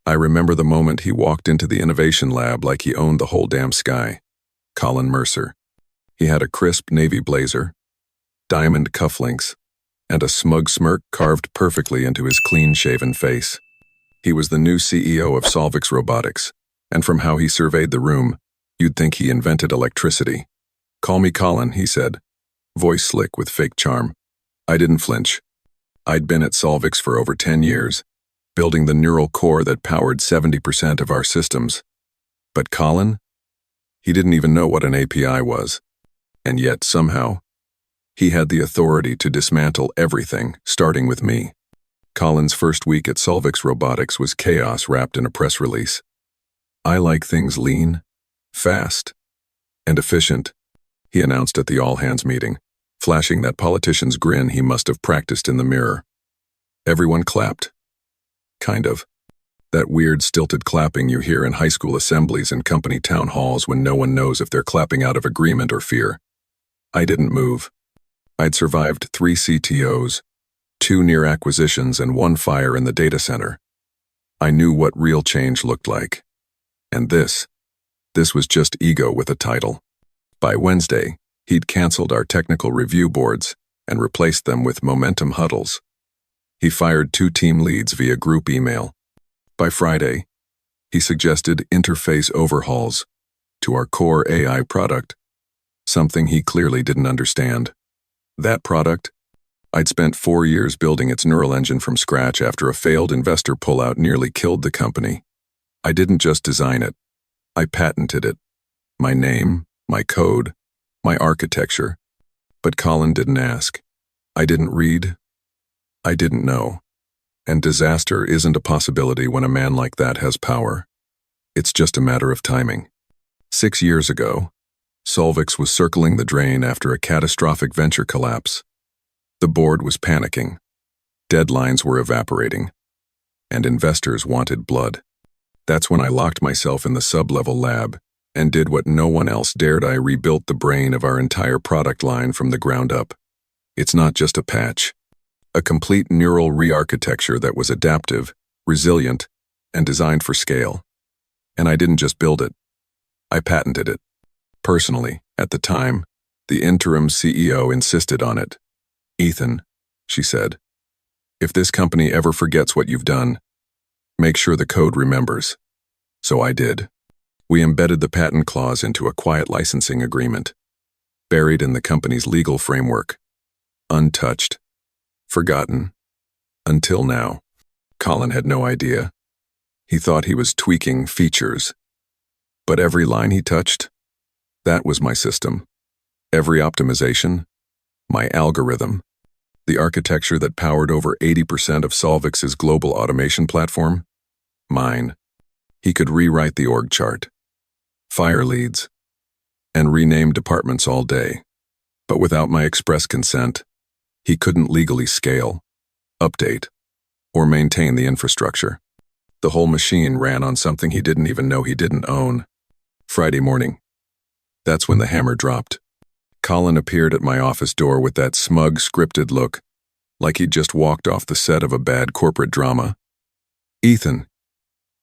I remember the moment he walked into the innovation lab like he owned the whole damn sky. Colin Mercer. He had a crisp navy blazer, diamond cufflinks, and a smug smirk carved perfectly into his clean-shaven face. He was the new CEO of Solvix Robotics, and from how he surveyed the room, you'd think he invented electricity. "Call me Colin," he said, voice slick with fake charm. I didn't flinch. I'd been at Solvix for over 10 years, building the neural core that powered 70% of our systems. But Colin? He didn't even know what an API was. And yet, somehow, he had the authority to dismantle everything, starting with me. Colin's first week at Solvix Robotics was chaos wrapped in a press release. "I like things lean, fast, and efficient," he announced at the all-hands meeting, flashing that politician's grin he must have practiced in the mirror. Everyone clapped. Kind of. That weird, stilted clapping you hear in high school assemblies and company town halls when no one knows if they're clapping out of agreement or fear. I didn't move. I'd survived 3 CTOs, 2 near acquisitions, and 1 fire in the data center. I knew what real change looked like. And this was just ego with a title. By Wednesday, he'd canceled our technical review boards and replaced them with momentum huddles. He fired 2 team leads via group email. By Friday, he suggested interface overhauls to our core AI product, something he clearly didn't understand. That product, I'd spent 4 years building its neural engine from scratch after a failed investor pullout nearly killed the company. I didn't just design it, I patented it. My name, my code, my architecture. But Colin didn't ask. I didn't read. I didn't know. And disaster isn't a possibility when a man like that has power. It's just a matter of timing. 6 years ago, Solvix was circling the drain after a catastrophic venture collapse. The board was panicking. Deadlines were evaporating. And investors wanted blood. That's when I locked myself in the sub-level lab and did what no one else dared. I rebuilt the brain of our entire product line from the ground up. It's not just a patch. A complete neural re-architecture that was adaptive, resilient, and designed for scale. And I didn't just build it. I patented it. Personally, at the time, the interim CEO insisted on it. "Ethan," she said, "if this company ever forgets what you've done, make sure the code remembers." So I did. We embedded the patent clause into a quiet licensing agreement, buried in the company's legal framework, untouched, forgotten, until now. Colin had no idea. He thought he was tweaking features. But every line he touched, that was my system. Every optimization, my algorithm. The architecture that powered over 80% of Solvix's global automation platform, mine. He could rewrite the org chart, fire leads, and rename departments all day. But without my express consent, he couldn't legally scale, update, or maintain the infrastructure. The whole machine ran on something he didn't even know he didn't own. Friday morning. That's when the hammer dropped. Colin appeared at my office door with that smug, scripted look, like he'd just walked off the set of a bad corporate drama. "Ethan,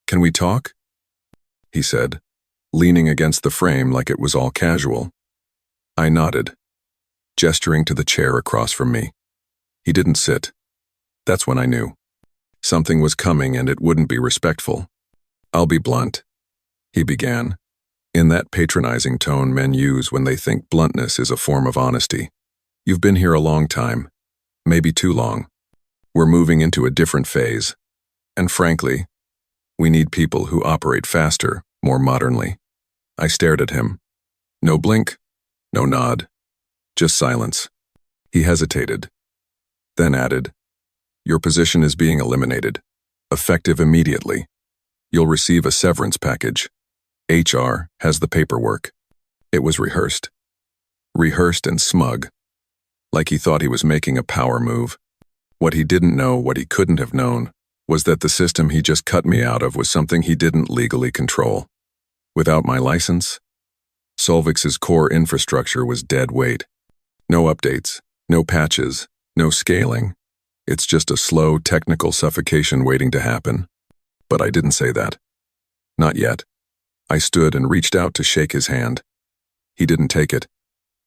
can we talk?" he said, leaning against the frame like it was all casual. I nodded, gesturing to the chair across from me. He didn't sit. That's when I knew. Something was coming and it wouldn't be respectful. "I'll be blunt," he began, in that patronizing tone men use when they think bluntness is a form of honesty. "You've been here a long time, maybe too long. We're moving into a different phase. And frankly, we need people who operate faster, more modernly." I stared at him. No blink, no nod, just silence. He hesitated, then added, "Your position is being eliminated, effective immediately. You'll receive a severance package. HR has the paperwork." It was rehearsed. Rehearsed and smug, like he thought he was making a power move. What he didn't know, what he couldn't have known, was that the system he just cut me out of was something he didn't legally control. Without my license, Solvix's core infrastructure was dead weight. No updates, no patches, no scaling. It's just a slow technical suffocation waiting to happen. But I didn't say that. Not yet. I stood and reached out to shake his hand. He didn't take it.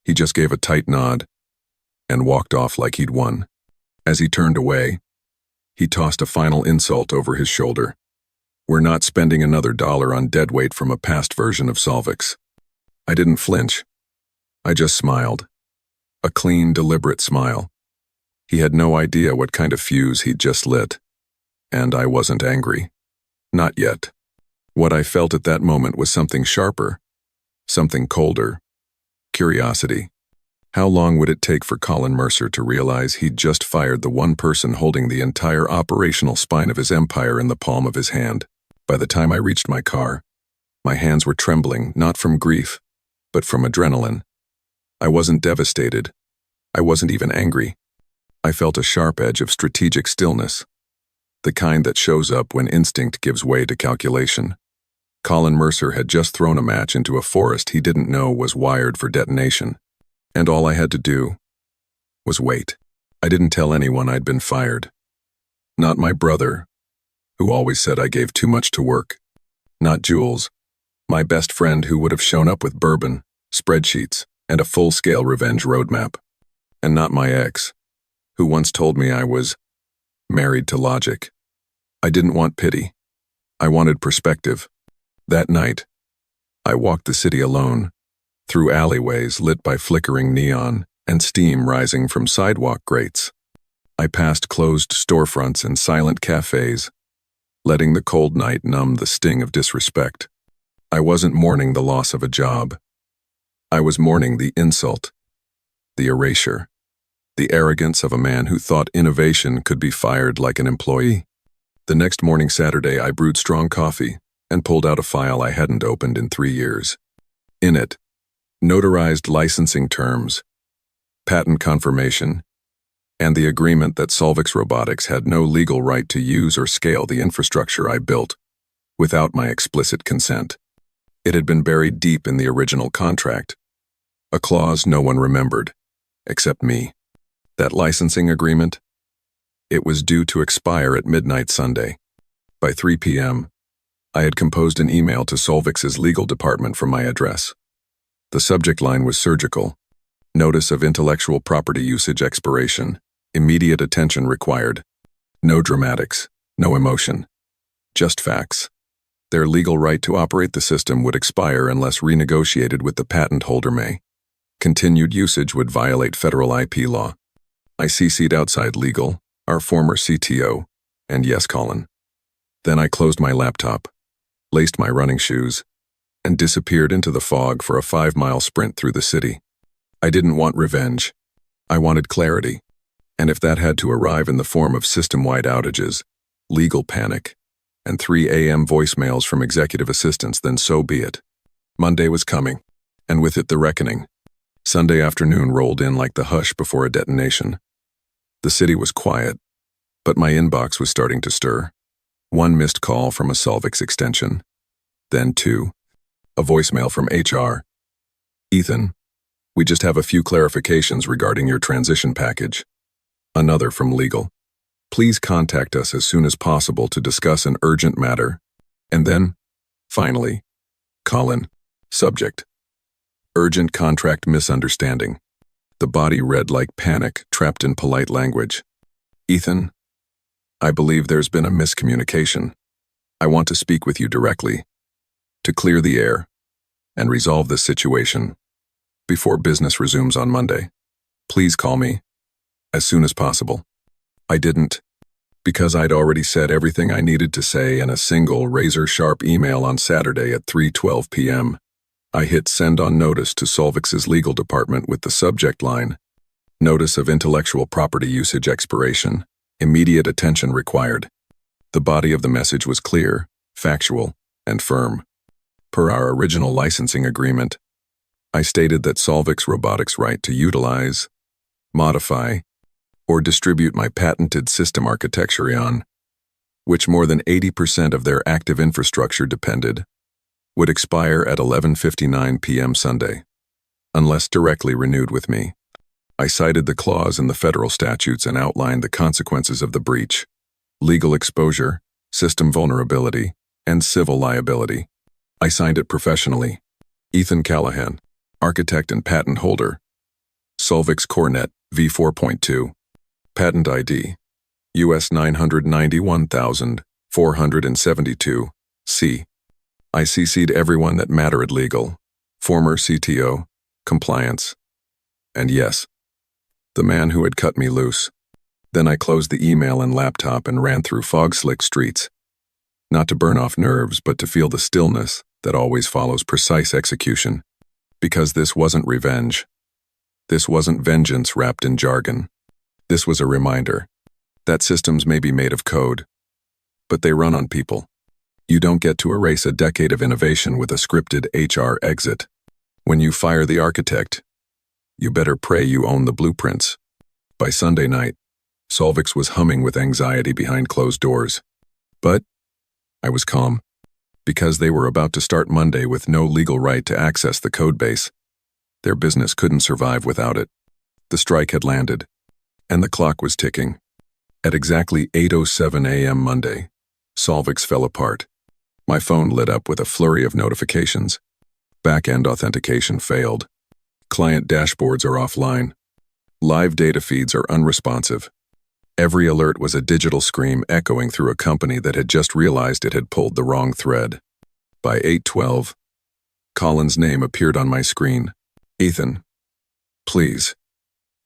He just gave a tight nod and walked off like he'd won. As he turned away, he tossed a final insult over his shoulder. We're not spending another dollar on deadweight from a past version of Solvix. I didn't flinch. I just smiled. A clean, deliberate smile. He had no idea what kind of fuse he'd just lit. And I wasn't angry. Not yet. What I felt at that moment was something sharper, something colder. Curiosity. How long would it take for Colin Mercer to realize he'd just fired the one person holding the entire operational spine of his empire in the palm of his hand? By the time I reached my car, my hands were trembling, not from grief, but from adrenaline. I wasn't devastated. I wasn't even angry. I felt a sharp edge of strategic stillness, the kind that shows up when instinct gives way to calculation. Colin Mercer had just thrown a match into a forest he didn't know was wired for detonation, and all I had to do was wait. I didn't tell anyone I'd been fired. Not my brother, who always said I gave too much to work. Not Jules, my best friend who would have shown up with bourbon, spreadsheets, and a full-scale revenge roadmap. And not my ex, who once told me I was married to logic. I didn't want pity. I wanted perspective. That night, I walked the city alone, through alleyways lit by flickering neon and steam rising from sidewalk grates. I passed closed storefronts and silent cafes, letting the cold night numb the sting of disrespect. I wasn't mourning the loss of a job. I was mourning the insult, the erasure, the arrogance of a man who thought innovation could be fired like an employee. The next morning, Saturday, I brewed strong coffee and pulled out a file I hadn't opened in 3 years. In it, notarized licensing terms, patent confirmation, and the agreement that Solvix Robotics had no legal right to use or scale the infrastructure I built without my explicit consent. It had been buried deep in the original contract, a clause no one remembered, except me. That licensing agreement, it was due to expire at midnight Sunday. By 3 p.m., I had composed an email to Solvix's legal department from my address. The subject line was surgical. Notice of intellectual property usage expiration. Immediate attention required. No dramatics, no emotion. Just facts. Their legal right to operate the system would expire unless renegotiated with the patent holder may. Continued usage would violate federal IP law. I CC'd outside legal, our former CTO, and yes, Colin. Then I closed my laptop, laced my running shoes, and disappeared into the fog for a 5-mile sprint through the city. I didn't want revenge. I wanted clarity. And if that had to arrive in the form of system-wide outages, legal panic, and 3 a.m. voicemails from executive assistants, then so be it. Monday was coming, and with it the reckoning. Sunday afternoon rolled in like the hush before a detonation. The city was quiet, but my inbox was starting to stir. 1 missed call from a Solvix extension. Then 2. A voicemail from HR. Ethan, we just have a few clarifications regarding your transition package. Another from legal. Please contact us as soon as possible to discuss an urgent matter. And then, finally, Colin. Subject. Urgent contract misunderstanding. The body read like panic, trapped in polite language. Ethan, I believe there's been a miscommunication. I want to speak with you directly, to clear the air, and resolve this situation before business resumes on Monday. Please call me as soon as possible. I didn't, because I'd already said everything I needed to say in a single razor-sharp email on Saturday at 3:12 p.m. I hit send on notice to Solvix's legal department with the subject line, Notice of Intellectual Property Usage Expiration, Immediate Attention Required. The body of the message was clear, factual, and firm. Per our original licensing agreement, I stated that Solvix Robotics' right to utilize, modify, or distribute my patented system architecture on, which more than 80% of their active infrastructure depended, would expire at 11:59 p.m. Sunday, unless directly renewed with me. I cited the clause in the federal statutes and outlined the consequences of the breach: legal exposure, system vulnerability, and civil liability. I signed it professionally. Ethan Callahan, architect and patent holder. Solvix CoreNet v4.2. Patent ID, US 991,472, C. I CC'd everyone that mattered legal, former CTO, compliance, and yes, the man who had cut me loose. Then I closed the email and laptop and ran through fog-slick streets, not to burn off nerves, but to feel the stillness that always follows precise execution. Because this wasn't revenge. This wasn't vengeance wrapped in jargon. This was a reminder that systems may be made of code, but they run on people. You don't get to erase a decade of innovation with a scripted HR exit. When you fire the architect, you better pray you own the blueprints. By Sunday night, Solvix was humming with anxiety behind closed doors. But I was calm, because they were about to start Monday with no legal right to access the codebase. Their business couldn't survive without it. The strike had landed, and the clock was ticking. At exactly 8:07 a.m. Monday, Solvix fell apart. My phone lit up with a flurry of notifications. Back-end authentication failed. Client dashboards are offline. Live data feeds are unresponsive. Every alert was a digital scream echoing through a company that had just realized it had pulled the wrong thread. By 8:12, Colin's name appeared on my screen. Ethan, please,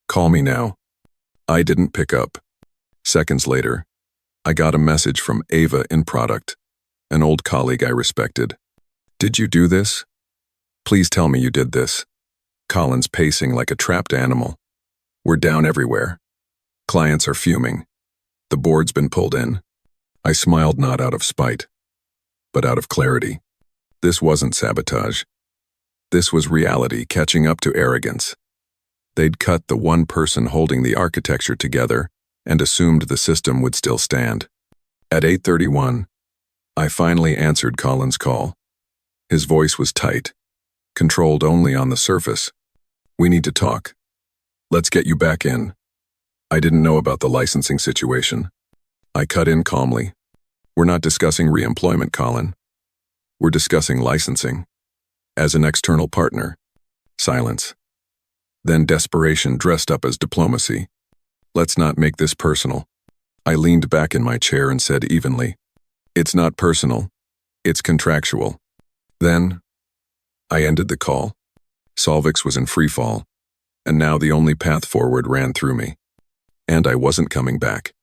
call me now. I didn't pick up. Seconds later, I got a message from Ava in product, an old colleague I respected. Did you do this? Please tell me you did this. Colin's pacing like a trapped animal. We're down everywhere. Clients are fuming. The board's been pulled in. I smiled not out of spite, but out of clarity. This wasn't sabotage. This was reality catching up to arrogance. They'd cut the one person holding the architecture together and assumed the system would still stand. At 8:31, I finally answered Colin's call. His voice was tight, controlled only on the surface. We need to talk. Let's get you back in. I didn't know about the licensing situation. I cut in calmly. We're not discussing re-employment, Colin. We're discussing licensing. As an external partner. Silence. Then desperation dressed up as diplomacy. Let's not make this personal. I leaned back in my chair and said evenly, it's not personal. It's contractual. Then, I ended the call. Solvix was in freefall, and now the only path forward ran through me. And I wasn't coming back.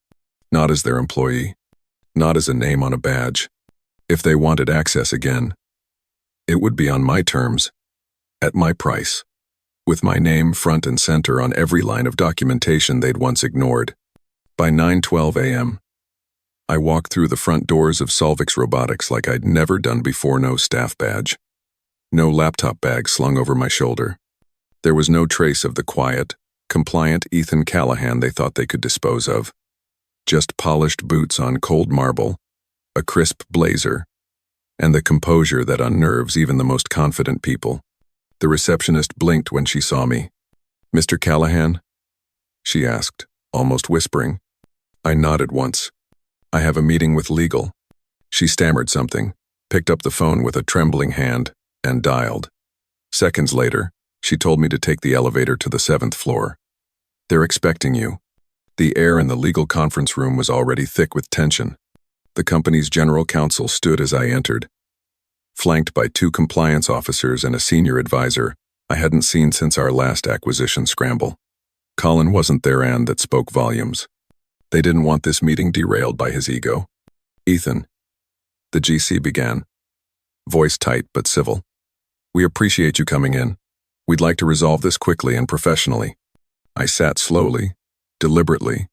Not as their employee. Not as a name on a badge. If they wanted access again, it would be on my terms, at my price, with my name front and center on every line of documentation they'd once ignored. By 9:12 a.m., I walked through the front doors of Solvix Robotics like I'd never done before. No staff badge. No laptop bag slung over my shoulder. There was no trace of the quiet, compliant Ethan Callahan they thought they could dispose of. Just polished boots on cold marble, a crisp blazer, and the composure that unnerves even the most confident people. The receptionist blinked when she saw me. Mr. Callahan? She asked, almost whispering. I nodded once. I have a meeting with legal. She stammered something, picked up the phone with a trembling hand, and dialed. Seconds later, she told me to take the elevator to the 7th floor. They're expecting you. The air in the legal conference room was already thick with tension. The company's general counsel stood as I entered, flanked by 2 compliance officers and a senior advisor I hadn't seen since our last acquisition scramble. Colin wasn't there, and that spoke volumes. They didn't want this meeting derailed by his ego. Ethan, the GC began, voice tight but civil. We appreciate you coming in. We'd like to resolve this quickly and professionally. I sat slowly, deliberately,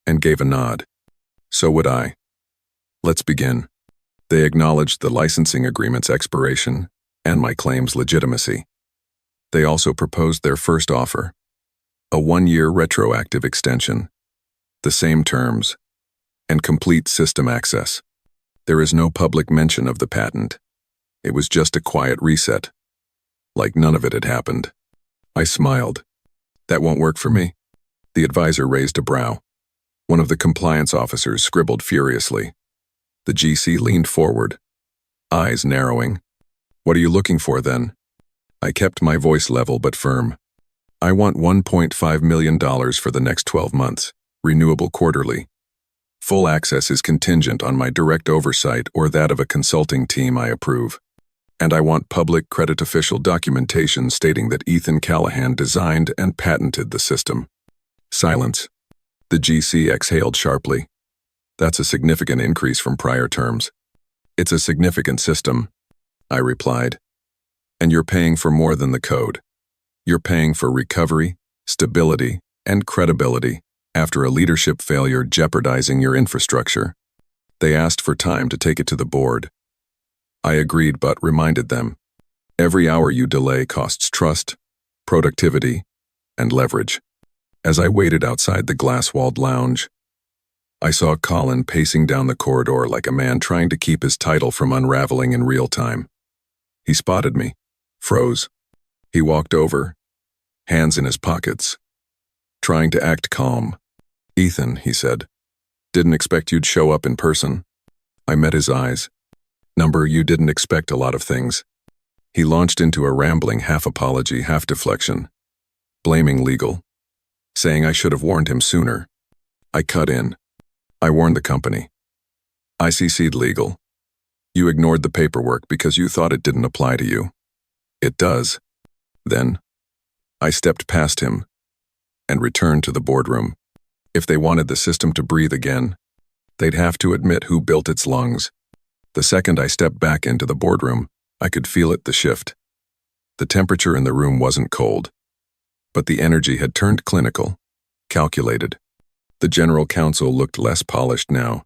and gave a nod. So would I. Let's begin. They acknowledged the licensing agreement's expiration and my claim's legitimacy. They also proposed their first offer, a 1-year retroactive extension, the same terms, and complete system access. There is no public mention of the patent. It was just a quiet reset, like none of it had happened. I smiled. That won't work for me. The advisor raised a brow. One of the compliance officers scribbled furiously. The GC leaned forward, eyes narrowing. What are you looking for then? I kept my voice level but firm. I want $1.5 million for the next 12 months, renewable quarterly. Full access is contingent on my direct oversight or that of a consulting team I approve. And I want public credit official documentation stating that Ethan Callahan designed and patented the system. Silence. The GC exhaled sharply. That's a significant increase from prior terms. It's a significant system, I replied. And you're paying for more than the code. You're paying for recovery, stability, and credibility after a leadership failure jeopardizing your infrastructure. They asked for time to take it to the board. I agreed but reminded them, every hour you delay costs trust, productivity, and leverage. As I waited outside the glass-walled lounge, I saw Colin pacing down the corridor like a man trying to keep his title from unraveling in real time. He spotted me, froze. He walked over, hands in his pockets, trying to act calm. Ethan, he said, didn't expect you'd show up in person. I met his eyes. Number, you didn't expect a lot of things. He launched into a rambling half-apology, half-deflection, blaming legal, saying I should have warned him sooner. I cut in. I warned the company. I CC'd legal. You ignored the paperwork because you thought it didn't apply to you. It does. Then, I stepped past him and returned to the boardroom. If they wanted the system to breathe again, they'd have to admit who built its lungs. The second I stepped back into the boardroom, I could feel it, the shift. The temperature in the room wasn't cold, but the energy had turned clinical, calculated. The general counsel looked less polished now.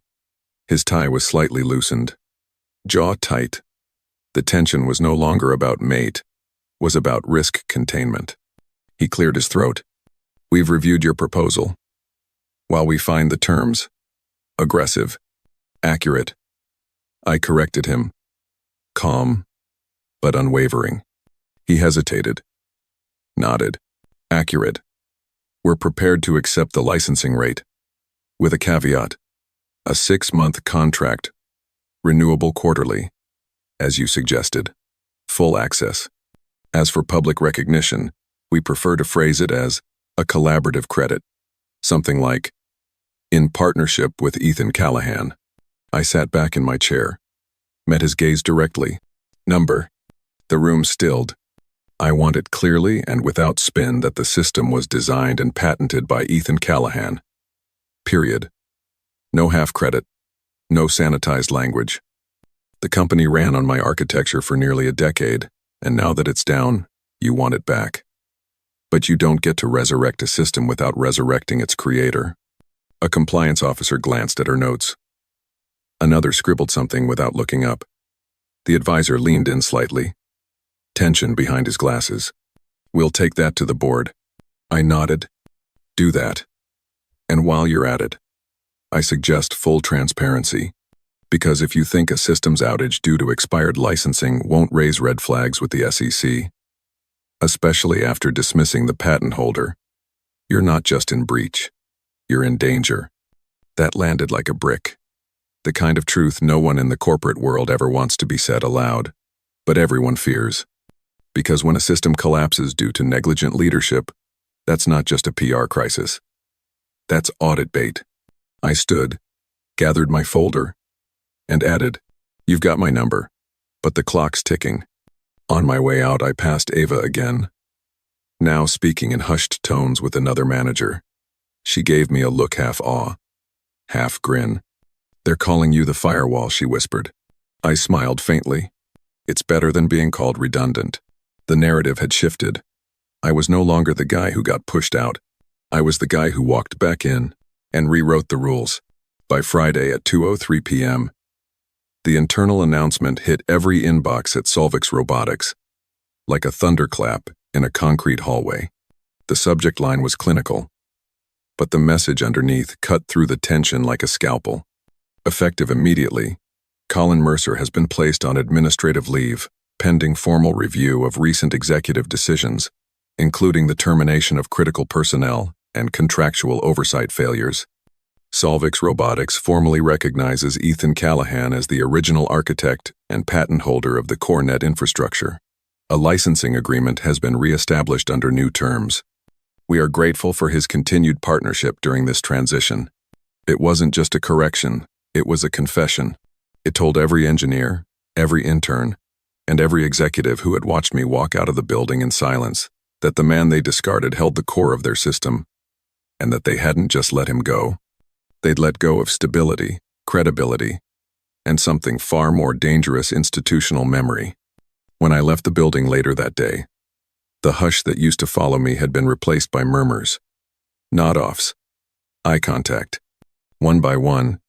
His tie was slightly loosened, jaw tight. The tension was no longer about mate, was about risk containment. He cleared his throat. We've reviewed your proposal. While we find the terms aggressive, accurate, I corrected him, calm, but unwavering. He hesitated, nodded. Accurate. We're prepared to accept the licensing rate, with a caveat, a 6-month contract, renewable quarterly, as you suggested, full access. As for public recognition, we prefer to phrase it as a collaborative credit, something like, in partnership with Ethan Callahan. I sat back in my chair, met his gaze directly. Number. The room stilled. I wanted clearly and without spin that the system was designed and patented by Ethan Callahan. Period. No half credit. No sanitized language. The company ran on my architecture for nearly a decade, and now that it's down, you want it back. But you don't get to resurrect a system without resurrecting its creator. A compliance officer glanced at her notes. Another scribbled something without looking up. The advisor leaned in slightly, tension behind his glasses. We'll take that to the board. I nodded. Do that. And while you're at it, I suggest full transparency. Because if you think a systems outage due to expired licensing won't raise red flags with the SEC, especially after dismissing the patent holder, you're not just in breach, you're in danger. That landed like a brick. The kind of truth no one in the corporate world ever wants to be said aloud, but everyone fears. Because when a system collapses due to negligent leadership, that's not just a PR crisis. That's audit bait. I stood, gathered my folder, and added, you've got my number, but the clock's ticking. On my way out, I passed Ava again, now speaking in hushed tones with another manager. She gave me a look, half awe, half grin. They're calling you the firewall, she whispered. I smiled faintly. It's better than being called redundant. The narrative had shifted. I was no longer the guy who got pushed out. I was the guy who walked back in and rewrote the rules. By Friday at 2:03 p.m., the internal announcement hit every inbox at Solvix Robotics, like a thunderclap in a concrete hallway. The subject line was clinical, but the message underneath cut through the tension like a scalpel. Effective immediately, Colin Mercer has been placed on administrative leave, pending formal review of recent executive decisions, including the termination of critical personnel and contractual oversight failures. Solvix Robotics formally recognizes Ethan Callahan as the original architect and patent holder of the CoreNet infrastructure. A licensing agreement has been re-established under new terms. We are grateful for his continued partnership during this transition. It wasn't just a correction, it was a confession. It told every engineer, every intern, and every executive who had watched me walk out of the building in silence that the man they discarded held the core of their system, and that they hadn't just let him go. They'd let go of stability, credibility, and something far more dangerous, institutional memory. When I left the building later that day, the hush that used to follow me had been replaced by murmurs, nod-offs, eye contact. One by one,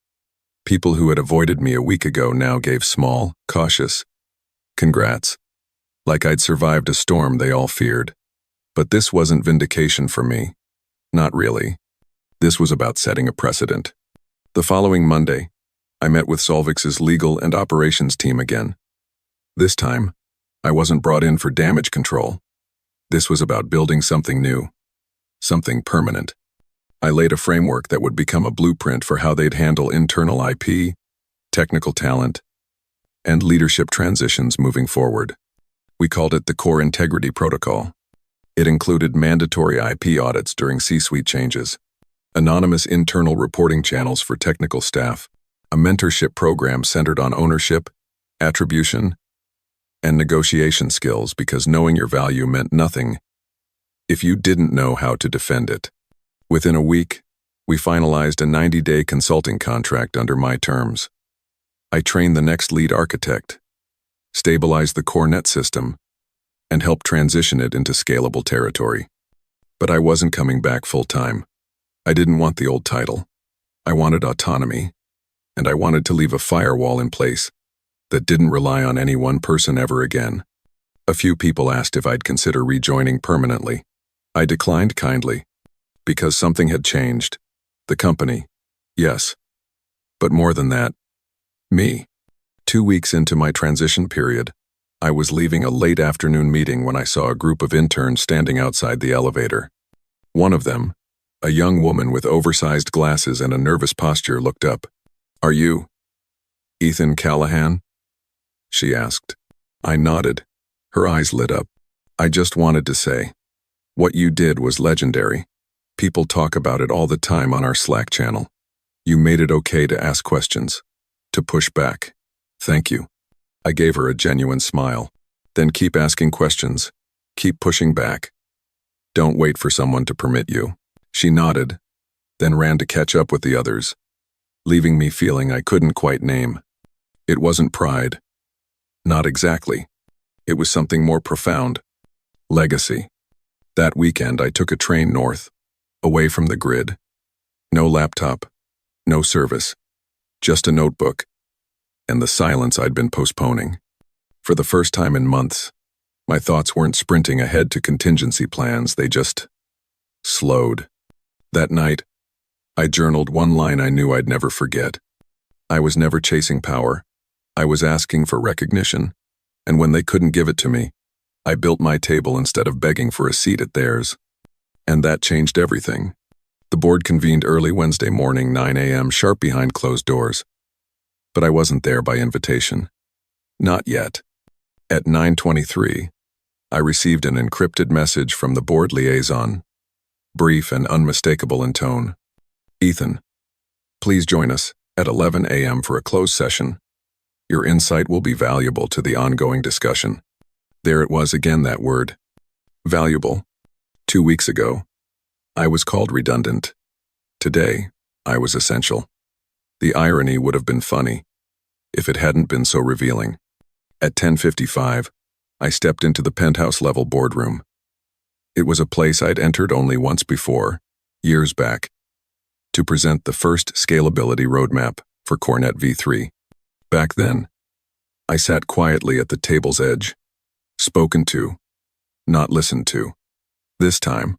people who had avoided me a week ago now gave small, cautious congrats, like I'd survived a storm they all feared. But this wasn't vindication for me. Not really. This was about setting a precedent. The following Monday, I met with Solvix's legal and operations team again. This time, I wasn't brought in for damage control. This was about building something new, something permanent. I laid a framework that would become a blueprint for how they'd handle internal IP, technical talent, and leadership transitions moving forward. We called it the Core Integrity Protocol. It included mandatory IP audits during C-suite changes, anonymous internal reporting channels for technical staff, a mentorship program centered on ownership, attribution, and negotiation skills, because knowing your value meant nothing if you didn't know how to defend it. Within a week, we finalized a 90-day consulting contract under my terms. I trained the next lead architect, stabilized the CoreNet system, and helped transition it into scalable territory. But I wasn't coming back full-time. I didn't want the old title. I wanted autonomy, and I wanted to leave a firewall in place that didn't rely on any one person ever again. A few people asked if I'd consider rejoining permanently. I declined kindly, because something had changed. The company, yes. But more than that, me. 2 weeks into my transition period, I was leaving a late afternoon meeting when I saw a group of interns standing outside the elevator. One of them, a young woman with oversized glasses and a nervous posture, looked up. "Are you Ethan Callahan?" she asked. I nodded. Her eyes lit up. "I just wanted to say, what you did was legendary. People talk about it all the time on our Slack channel. You made it okay to ask questions, to push back. Thank you." I gave her a genuine smile. "Then keep asking questions. Keep pushing back. Don't wait for someone to permit you." She nodded, then ran to catch up with the others, leaving me feeling I couldn't quite name. It wasn't pride. Not exactly. It was something more profound. Legacy. That weekend I took a train north, away from the grid. No laptop, no service, just a notebook, and the silence I'd been postponing. For the first time in months, my thoughts weren't sprinting ahead to contingency plans, they just slowed. That night, I journaled one line I knew I'd never forget. I was never chasing power. I was asking for recognition, and when they couldn't give it to me, I built my table instead of begging for a seat at theirs. And that changed everything. The board convened early Wednesday morning, 9 a.m., sharp behind closed doors. But I wasn't there by invitation. Not yet. At 9:23, I received an encrypted message from the board liaison, brief and unmistakable in tone. "Ethan, please join us at 11 a.m. for a closed session. Your insight will be valuable to the ongoing discussion." There it was again, that word. Valuable. 2 weeks ago, I was called redundant. Today, I was essential. The irony would have been funny if it hadn't been so revealing. At 10:55, I stepped into the penthouse-level boardroom. It was a place I'd entered only once before, years back, to present the first scalability roadmap for CoreNet v3. Back then, I sat quietly at the table's edge, spoken to, not listened to. This time,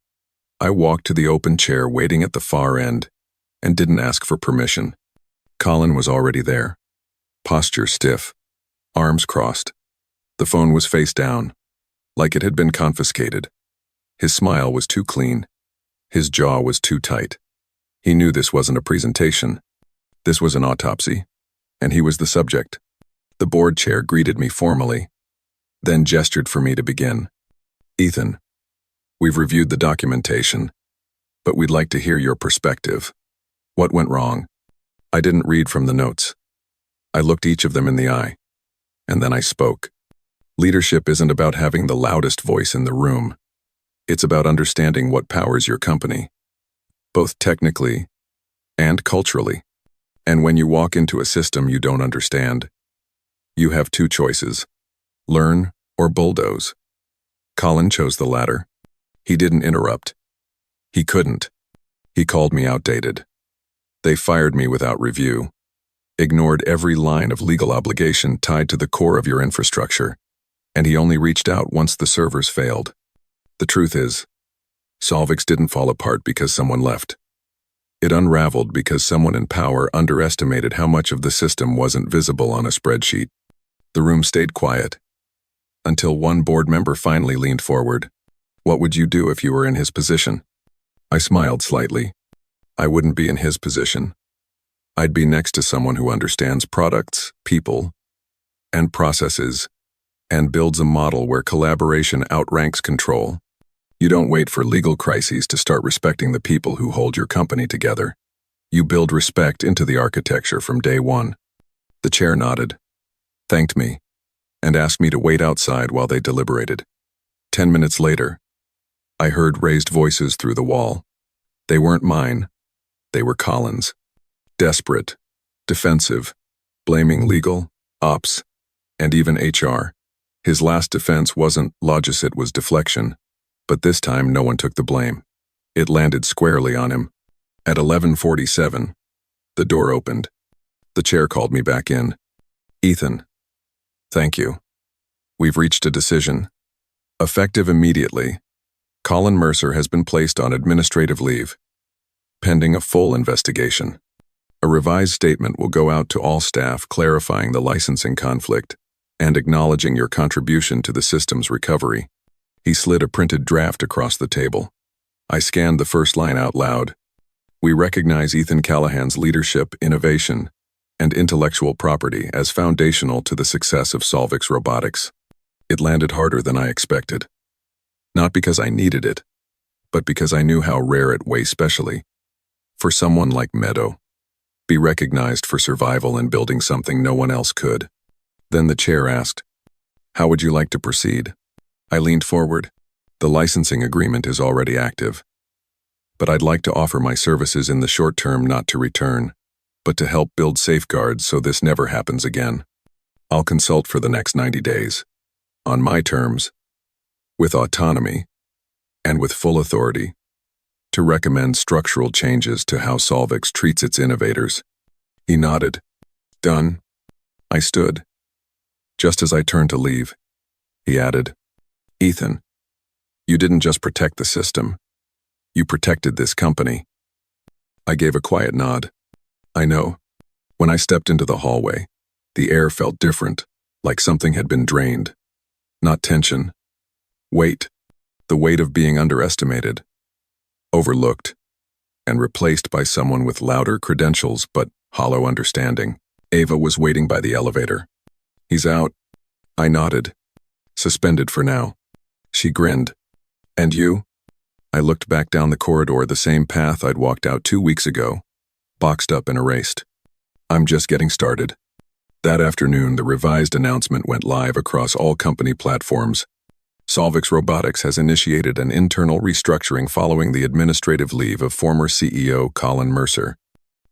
I walked to the open chair waiting at the far end and didn't ask for permission. Colin was already there, posture stiff, arms crossed. The phone was face down, like it had been confiscated. His smile was too clean. His jaw was too tight. He knew this wasn't a presentation. This was an autopsy, and he was the subject. The board chair greeted me formally, then gestured for me to begin. Ethan, we've reviewed the documentation, but we'd like to hear your perspective. What went wrong? I didn't read from the notes. I looked each of them in the eye, and then I spoke. Leadership isn't about having the loudest voice in the room. It's about understanding what powers your company, both technically and culturally. And when you walk into a system you don't understand, you have two choices: learn or bulldoze. Colin chose the latter. He didn't interrupt. He couldn't. He called me outdated. They fired me without review, ignored every line of legal obligation tied to the core of your infrastructure, and he only reached out once the servers failed. The truth is, Solvix didn't fall apart because someone left. It unraveled because someone in power underestimated how much of the system wasn't visible on a spreadsheet. The room stayed quiet, until one board member finally leaned forward. What would you do if you were in his position? I smiled slightly. I wouldn't be in his position. I'd be next to someone who understands products, people, and processes, and builds a model where collaboration outranks control. You don't wait for legal crises to start respecting the people who hold your company together. You build respect into the architecture from day one. The chair nodded, thanked me, and asked me to wait outside while they deliberated. 10 minutes later, I heard raised voices through the wall. They weren't mine. They were Colin's. Desperate, defensive, blaming legal, ops, and even HR. His last defense wasn't logis, it was deflection. But this time no one took the blame. It landed squarely on him. At 11:47, the door opened. The chair called me back in. Ethan, thank you. We've reached a decision. Effective immediately, Colin Mercer has been placed on administrative leave, pending a full investigation. A revised statement will go out to all staff clarifying the licensing conflict and acknowledging your contribution to the system's recovery. He slid a printed draft across the table. I scanned the first line out loud. We recognize Ethan Callahan's leadership, innovation, and intellectual property as foundational to the success of Solvix Robotics. It landed harder than I expected. Not because I needed it, but because I knew how rare it was, especially for someone like Meadow. Be recognized for survival and building something no one else could. Then the chair asked, "How would you like to proceed?" I leaned forward. The licensing agreement is already active, but I'd like to offer my services in the short term, not to return, but to help build safeguards so this never happens again. I'll consult for the next 90 days, on my terms, with autonomy, and with full authority, to recommend structural changes to how Solvix treats its innovators. He nodded. Done. I stood. Just as I turned to leave, he added, Ethan, you didn't just protect the system. You protected this company. I gave a quiet nod. I know. When I stepped into the hallway, the air felt different, like something had been drained. Not tension. Weight. The weight of being underestimated, overlooked, and replaced by someone with louder credentials but hollow understanding. Ava was waiting by the elevator. He's out. I nodded. Suspended for now. She grinned. And you? I looked back down the corridor, the same path I'd walked out 2 weeks ago, boxed up and erased. I'm just getting started. That afternoon, the revised announcement went live across all company platforms. Solvix Robotics has initiated an internal restructuring following the administrative leave of former CEO Colin Mercer.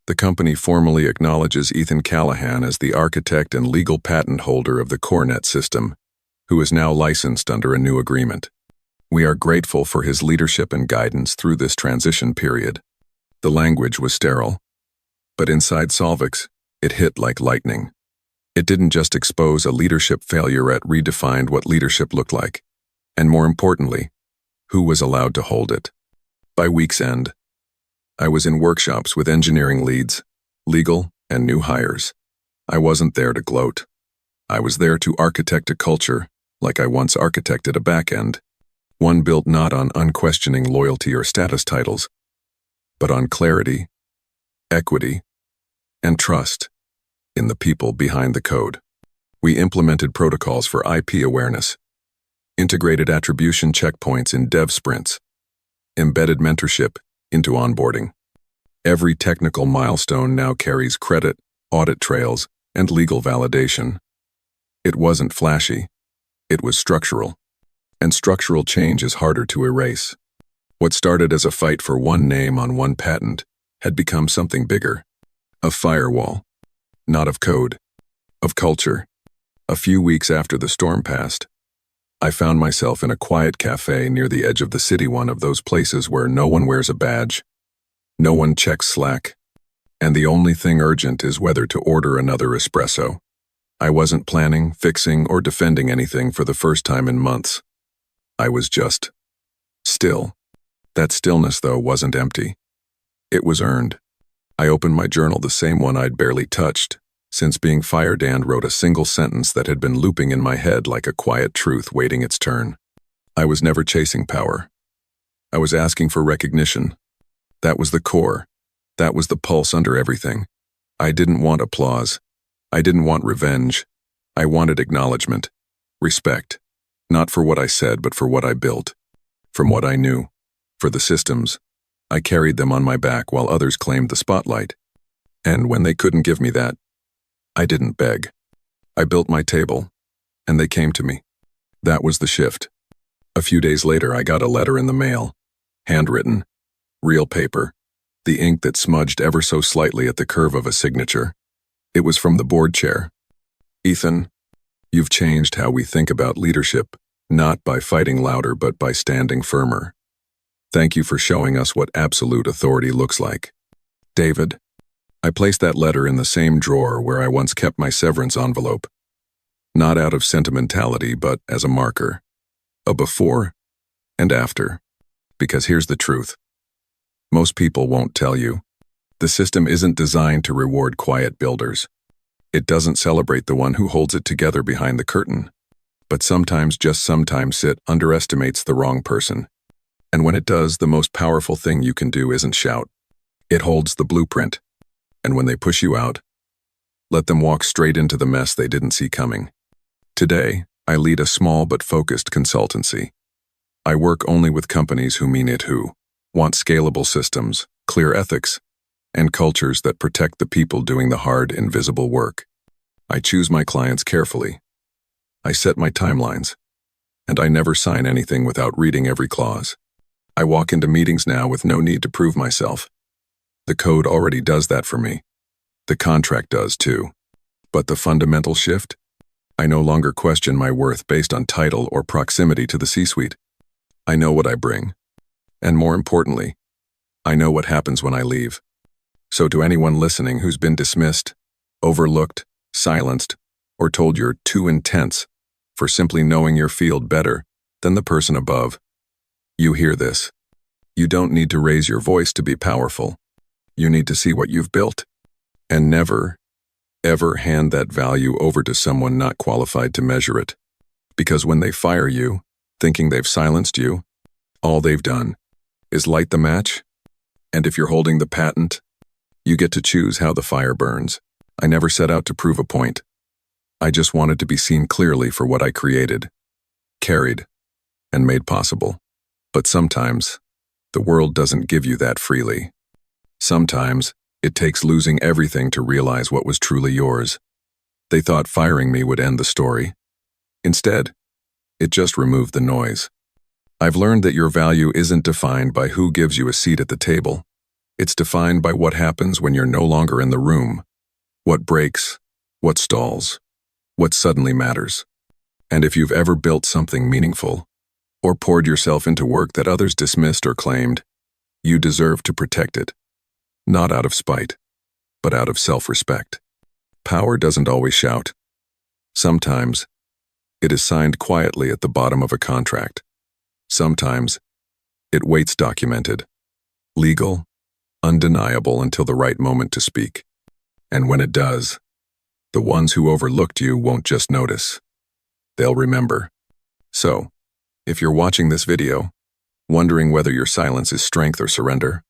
The company formally acknowledges Ethan Callahan as the architect and legal patent holder of the CoreNet system, who is now licensed under a new agreement. We are grateful for his leadership and guidance through this transition period. The language was sterile, but inside Solvix, it hit like lightning. It didn't just expose a leadership failure, it redefined what leadership looked like, and more importantly, who was allowed to hold it. By week's end, I was in workshops with engineering leads, legal, and new hires. I wasn't there to gloat. I was there to architect a culture like I once architected a back-end, one built not on unquestioning loyalty or status titles, but on clarity, equity, and trust in the people behind the code. We implemented protocols for IP awareness, integrated attribution checkpoints in dev sprints, embedded mentorship into onboarding. Every technical milestone now carries credit, audit trails, and legal validation. It wasn't flashy. It was structural. And structural change is harder to erase. What started as a fight for one name on one patent had become something bigger. A firewall. Not of code. Of culture. A few weeks after the storm passed, I found myself in a quiet cafe near the edge of the city, one of those places where no one wears a badge, no one checks Slack, and the only thing urgent is whether to order another espresso. I wasn't planning, fixing, or defending anything for the first time in months. I was just still. That stillness, though, wasn't empty. It was earned. I opened my journal, the same one I'd barely touched since being fired, and wrote a single sentence that had been looping in my head like a quiet truth waiting its turn. I was never chasing power. I was asking for recognition. That was the core. That was the pulse under everything. I didn't want applause. I didn't want revenge. I wanted acknowledgement, respect, not for what I said, but for what I built, from what I knew, for the systems. I carried them on my back while others claimed the spotlight. And when they couldn't give me that, I didn't beg. I built my table, and they came to me. That was the shift. A few days later, I got a letter in the mail, handwritten, real paper, the ink that smudged ever so slightly at the curve of a signature. It was from the board chair. Ethan, you've changed how we think about leadership, not by fighting louder, but by standing firmer. Thank you for showing us what absolute authority looks like. David. I placed that letter in the same drawer where I once kept my severance envelope. Not out of sentimentality, but as a marker. A before and after. Because here's the truth. Most people won't tell you. The system isn't designed to reward quiet builders. It doesn't celebrate the one who holds it together behind the curtain. But sometimes, just sometimes, it underestimates the wrong person. And when it does, the most powerful thing you can do isn't shout. It holds the blueprint. And when they push you out, let them walk straight into the mess they didn't see coming. Today, I lead a small but focused consultancy. I work only with companies who mean it, who want scalable systems, clear ethics, and cultures that protect the people doing the hard, invisible work. I choose my clients carefully. I set my timelines, and I never sign anything without reading every clause. I walk into meetings now with no need to prove myself. The code already does that for me. The contract does too. But the fundamental shift? I no longer question my worth based on title or proximity to the C-suite. I know what I bring. And more importantly, I know what happens when I leave. So to anyone listening who's been dismissed, overlooked, silenced, or told you're too intense for simply knowing your field better than the person above, you hear this. You don't need to raise your voice to be powerful. You need to see what you've built. And never, ever hand that value over to someone not qualified to measure it. Because when they fire you, thinking they've silenced you, all they've done is light the match. And if you're holding the patent, you get to choose how the fire burns. I never set out to prove a point. I just wanted to be seen clearly for what I created, carried, and made possible. But sometimes, the world doesn't give you that freely. Sometimes, it takes losing everything to realize what was truly yours. They thought firing me would end the story. Instead, it just removed the noise. I've learned that your value isn't defined by who gives you a seat at the table. It's defined by what happens when you're no longer in the room. What breaks, what stalls, what suddenly matters. And if you've ever built something meaningful, or poured yourself into work that others dismissed or claimed, you deserve to protect it. Not out of spite, but out of self-respect. Power doesn't always shout. Sometimes, it is signed quietly at the bottom of a contract. Sometimes, it waits documented, legal, undeniable until the right moment to speak. And when it does, the ones who overlooked you won't just notice. They'll remember. So, if you're watching this video, wondering whether your silence is strength or surrender,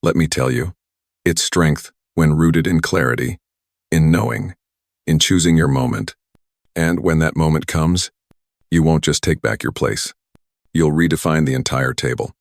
let me tell you, it's strength, when rooted in clarity, in knowing, in choosing your moment. And when that moment comes, you won't just take back your place. You'll redefine the entire table.